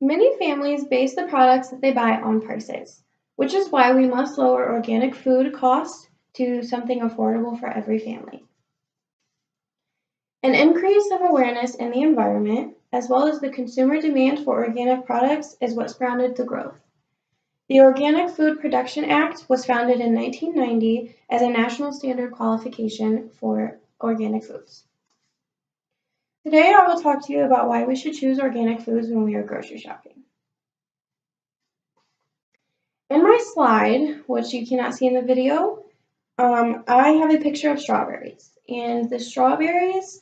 Many families base the products that they buy on prices, which is why we must lower organic food costs to something affordable for every family. An increase of awareness in the environment, as well as the consumer demand for organic products, is what grounded the growth. The Organic Food Production Act was founded in 1990 as a national standard qualification for organic foods. Today I will talk to you about why we should choose organic foods when we are grocery shopping. In my slide, which you cannot see in the video, I have a picture of strawberries. And the strawberries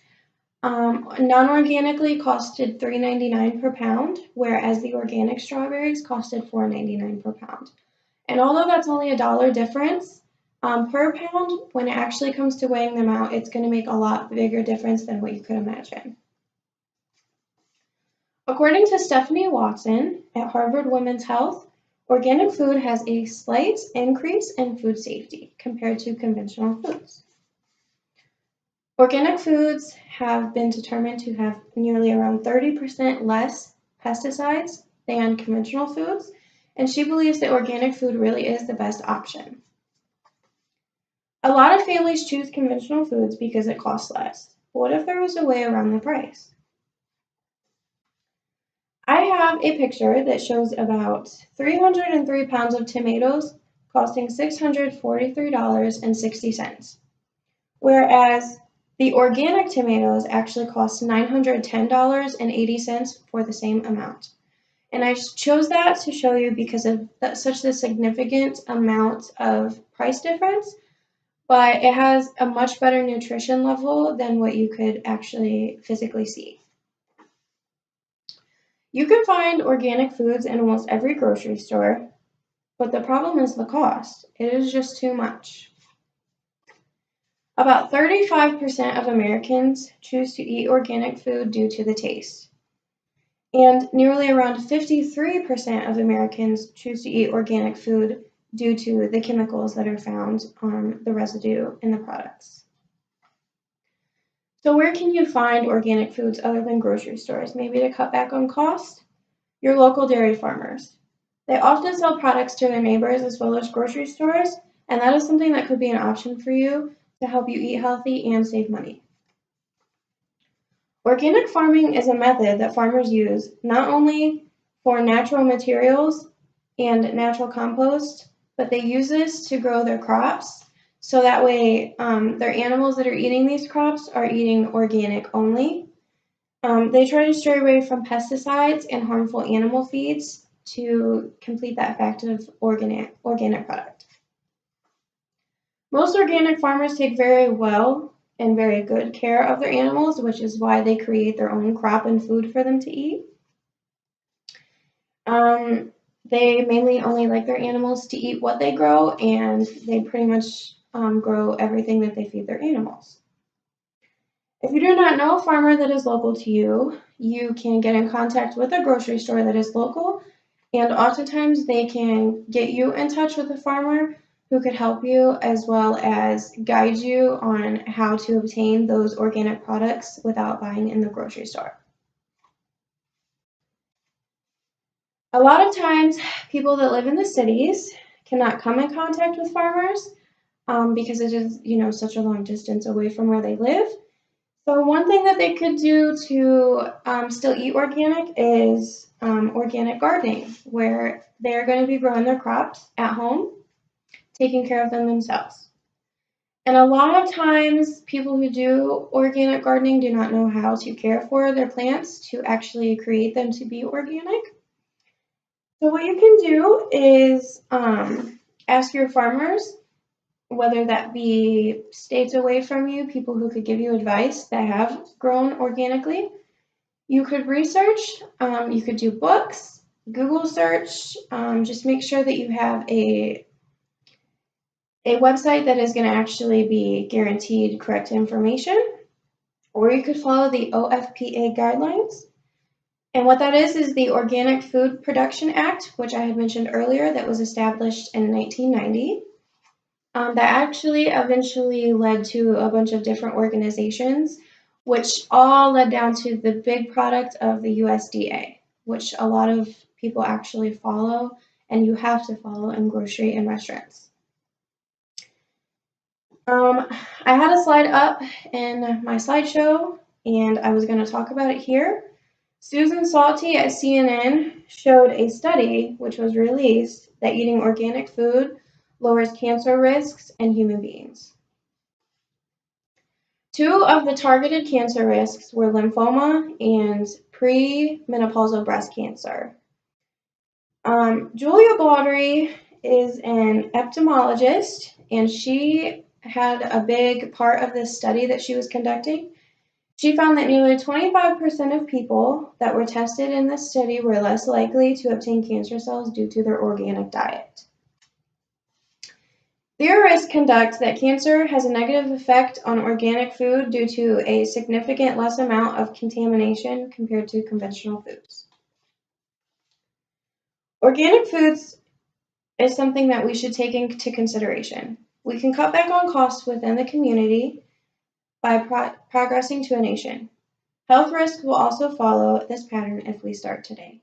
non-organically costed $3.99 per pound, whereas the organic strawberries costed $4.99 per pound. And although that's only $1 difference per pound, when it actually comes to weighing them out, it's going to make a lot bigger difference than what you could imagine. According to Stephanie Watson at Harvard Women's Health, organic food has a slight increase in food safety compared to conventional foods. Organic foods have been determined to have nearly around 30% less pesticides than conventional foods, and she believes that organic food really is the best option. A lot of families choose conventional foods because it costs less. What if there was a way around the price? I have a picture that shows about 303 pounds of tomatoes costing $643.60, whereas the organic tomatoes actually cost $910.80 for the same amount. And I chose that to show you because of such a significant amount of price difference, but it has a much better nutrition level than what you could actually physically see. You can find organic foods in almost every grocery store, but the problem is the cost. It is just too much. About 35% of Americans choose to eat organic food due to the taste. And nearly around 53% of Americans choose to eat organic food due to the chemicals that are found on the residue in the products. So where can you find organic foods other than grocery stores? Maybe to cut back on cost? Your local dairy farmers. They often sell products to their neighbors as well as grocery stores, and that is something that could be an option for you to help you eat healthy and save money. Organic farming is a method that farmers use not only for natural materials and natural compost, but they use this to grow their crops. So that way, their animals that are eating these crops are eating organic only. They try to stray away from pesticides and harmful animal feeds to complete that effective organic product. Most organic farmers take very well and very good care of their animals, which is why they create their own crop and food for them to eat. They mainly only like their animals to eat what they grow, and they pretty much grow everything that they feed their animals. If you do not know a farmer that is local to you, you can get in contact with a grocery store that is local, and oftentimes they can get you in touch with a farmer who could help you as well as guide you on how to obtain those organic products without buying in the grocery store. A lot of times, people that live in the cities cannot come in contact with farmers because it is, such a long distance away from where they live. So one thing that they could do to still eat organic is organic gardening, where they're going to be growing their crops at home, taking care of them themselves. And a lot of times, people who do organic gardening do not know how to care for their plants to actually create them to be organic. So what you can do is ask your farmers, whether that be states away from you, people who could give you advice that have grown organically. You could research, you could do books, Google search, just make sure that you have a website that is going to actually be guaranteed correct information, or you could follow the OFPA guidelines. And what that is the Organic Food Production Act, which I had mentioned earlier, that was established in 1990. That actually eventually led to a bunch of different organizations, which all led down to the big product of the USDA. which a lot of people actually follow, and you have to follow in grocery and restaurants. I had a slide up in my slideshow, and I was going to talk about it here. Susan Salty at CNN showed a study which was released that eating organic food lowers cancer risks in human beings. 2 of the targeted cancer risks were lymphoma and premenopausal breast cancer. Julia Baldry is an ophthalmologist, and she had a big part of this study that she was conducting. She found that nearly 25% of people that were tested in this study were less likely to obtain cancer cells due to their organic diet. Theorists conduct that cancer has a negative effect on organic food due to a significant less amount of contamination compared to conventional foods. Organic foods is something that we should take into consideration. We can cut back on costs within the community by progressing to a nation. Health risks will also follow this pattern if we start today.